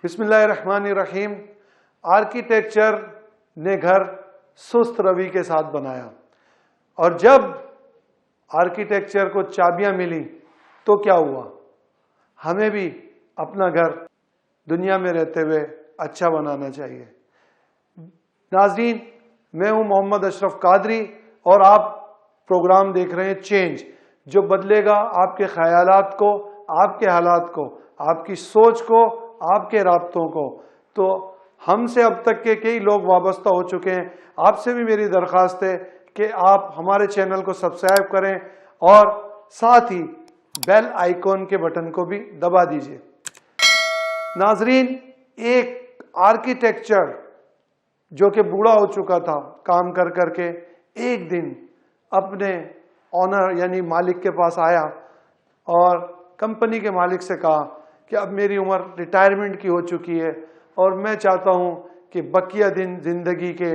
بسم اللہ الرحمن الرحیم۔ آرکیٹیکچر نے گھر سست روی کے ساتھ بنایا، اور جب آرکیٹیکچر کو چابیاں ملی تو کیا ہوا؟ ہمیں بھی اپنا گھر دنیا میں رہتے ہوئے اچھا بنانا چاہیے۔ ناظرین، میں ہوں محمد اشرف قادری اور آپ پروگرام دیکھ رہے ہیں چینج، جو بدلے گا آپ کے خیالات کو، آپ کے حالات کو، آپ کی سوچ کو، آپ کے رابطوں کو۔ تو ہم سے اب تک کے کئی لوگ وابستہ ہو چکے ہیں، آپ سے بھی میری درخواست ہے کہ آپ ہمارے چینل کو سبسکرائب کریں اور ساتھ ہی بیل آئیکن کے بٹن کو بھی دبا دیجئے۔ ناظرین، ایک آرکیٹیکچر جو کہ بوڑھا ہو چکا تھا کام کر کر کے، ایک دن اپنے آنر یعنی مالک کے پاس آیا اور کمپنی کے مالک سے کہا کہ اب میری عمر ریٹائرمنٹ کی ہو چکی ہے اور میں چاہتا ہوں کہ بقیہ دن زندگی کے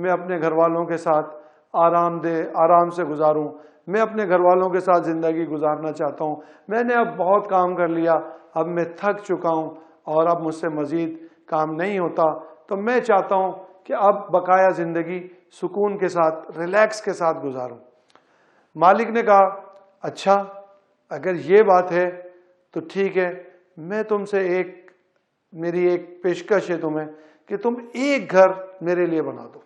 میں اپنے گھر والوں کے ساتھ آرام سے گزاروں، میں اپنے گھر والوں کے ساتھ زندگی گزارنا چاہتا ہوں۔ میں نے اب بہت کام کر لیا، اب میں تھک چکا ہوں اور اب مجھ سے مزید کام نہیں ہوتا، تو میں چاہتا ہوں کہ اب بقایا زندگی سکون کے ساتھ، ریلیکس کے ساتھ گزاروں۔ مالک نے کہا، اچھا اگر یہ بات ہے تو ٹھیک ہے، میں تم سے میری ایک پیشکش ہے تمہیں کہ تم ایک گھر میرے لیے بنا دو۔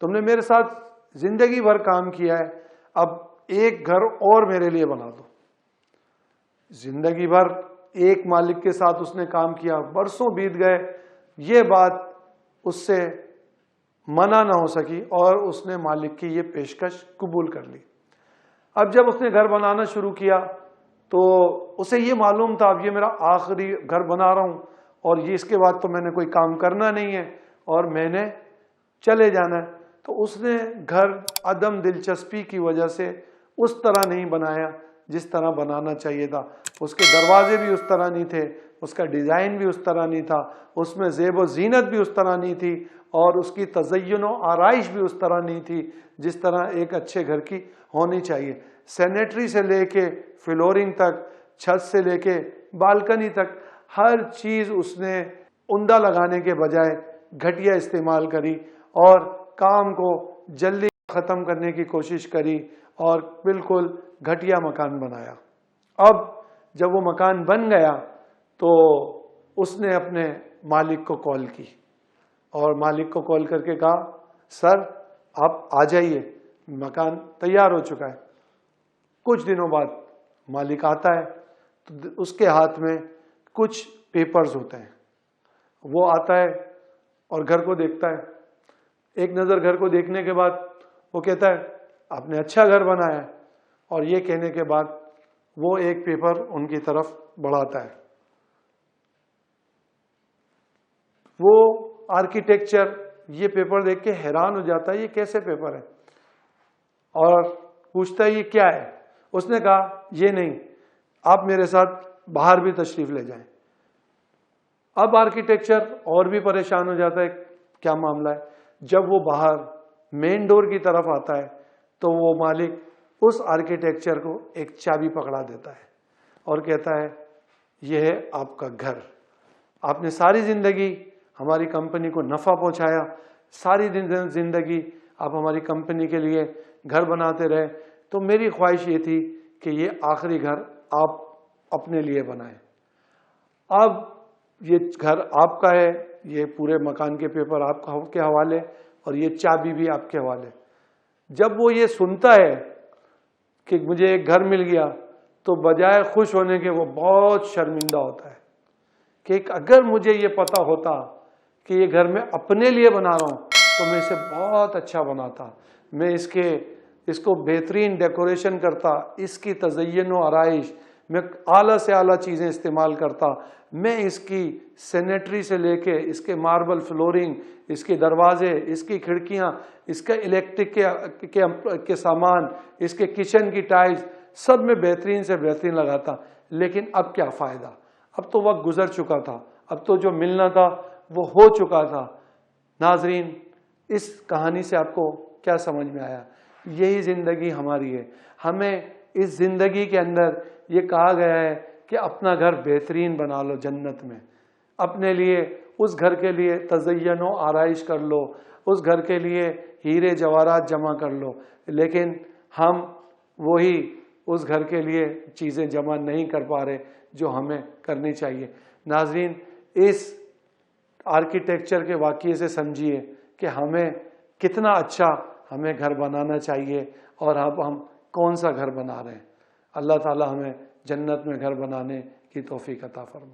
تم نے میرے ساتھ زندگی بھر کام کیا ہے، اب ایک گھر اور میرے لیے بنا دو۔ زندگی بھر ایک مالک کے ساتھ اس نے کام کیا، برسوں بیت گئے، یہ بات اس سے منع نہ ہو سکی اور اس نے مالک کی یہ پیشکش قبول کر لی۔ اب جب اس نے گھر بنانا شروع کیا تو اسے یہ معلوم تھا اب یہ میرا آخری گھر بنا رہا ہوں اور یہ اس کے بعد تو میں نے کوئی کام کرنا نہیں ہے اور میں نے چلے جانا ہے۔ تو اس نے گھر عدم دلچسپی کی وجہ سے اس طرح نہیں بنایا جس طرح بنانا چاہیے تھا۔ اس کے دروازے بھی اس طرح نہیں تھے، اس کا ڈیزائن بھی اس طرح نہیں تھا، اس میں زیب و زینت بھی اس طرح نہیں تھی اور اس کی تزئین و آرائش بھی اس طرح نہیں تھی جس طرح ایک اچھے گھر کی ہونی چاہیے۔ سینیٹری سے لے کے فلورنگ تک، چھت سے لے کے بالکنی تک، ہر چیز اس نے عمدہ لگانے کے بجائے گھٹیا استعمال کری اور کام کو جلدی ختم کرنے کی کوشش کری اور بالکل گھٹیا مکان بنایا۔ اب جب وہ مکان بن گیا تو اس نے اپنے مالک کو کال کی اور مالک کو کال کر کے کہا، سر آپ آ جائیے، مکان تیار ہو چکا ہے۔ کچھ دنوں بعد مالک آتا ہے تو اس کے ہاتھ میں کچھ پیپرز ہوتے ہیں۔ وہ آتا ہے اور گھر کو دیکھتا ہے، ایک نظر گھر کو دیکھنے کے بعد وہ کہتا ہے، آپ نے اچھا گھر بنایا ہے، اور یہ کہنے کے بعد وہ ایک پیپر ان کی طرف بڑھاتا ہے۔ وہ آرکیٹیکچر یہ پیپر دیکھ کے حیران ہو جاتا ہے، یہ کیسے پیپر ہے، اور پوچھتا ہے یہ کیا ہے۔ اس نے کہا، یہ نہیں، آپ میرے ساتھ باہر بھی تشریف لے جائیں۔ اب آرکیٹیکچر اور بھی پریشان ہو جاتا ہے، کیا معاملہ ہے۔ جب وہ باہر مین ڈور کی طرف آتا ہے تو وہ مالک اس آرکیٹیکچر کو ایک چابی پکڑا دیتا ہے اور کہتا ہے، یہ ہے آپ کا گھر، آپ نے ساری زندگی ہماری کمپنی کو نفع پہنچایا، ساری زندگی آپ ہماری کمپنی کے لیے گھر بناتے رہے، تو میری خواہش یہ تھی کہ یہ آخری گھر آپ اپنے لیے بنائیں۔ اب یہ گھر آپ کا ہے، یہ پورے مکان کے پیپر آپ کے حوالے اور یہ چابی بھی آپ کے حوالے۔ جب وہ یہ سنتا ہے کہ مجھے ایک گھر مل گیا تو بجائے خوش ہونے کے وہ بہت شرمندہ ہوتا ہے کہ اگر مجھے یہ پتا ہوتا کہ یہ گھر میں اپنے لیے بنا رہا ہوں تو میں اسے بہت اچھا بناتا، میں اس کو بہترین ڈیکوریشن کرتا، اس کی تزئین و آرائش میں اعلیٰ سے اعلیٰ چیزیں استعمال کرتا، میں اس کی سینیٹری سے لے کے اس کے ماربل فلورنگ، اس کے دروازے، اس کی کھڑکیاں، اس کے الیکٹرک کے سامان، اس کے کچن کی ٹائلز، سب میں بہترین سے بہترین لگاتا۔ لیکن اب کیا فائدہ، اب تو وقت گزر چکا تھا، اب تو جو ملنا تھا وہ ہو چکا تھا۔ ناظرین، اس کہانی سے آپ کو کیا سمجھ میں آیا؟ یہی زندگی ہماری ہے۔ ہمیں اس زندگی کے اندر یہ کہا گیا ہے کہ اپنا گھر بہترین بنا لو جنت میں، اپنے لیے اس گھر کے لیے تزین و آرائش کر لو، اس گھر کے لیے ہیرے جواہرات جمع کر لو، لیکن ہم وہی اس گھر کے لیے چیزیں جمع نہیں کر پا رہے جو ہمیں کرنی چاہیے۔ ناظرین، اس آرکیٹیکچر کے واقعے سے سمجھیے کہ ہمیں کتنا اچھا ہمیں گھر بنانا چاہیے اور اب ہم کون سا گھر بنا رہے ہیں۔ اللہ تعالی ہمیں جنت میں گھر بنانے کی توفیق عطا فرمائے۔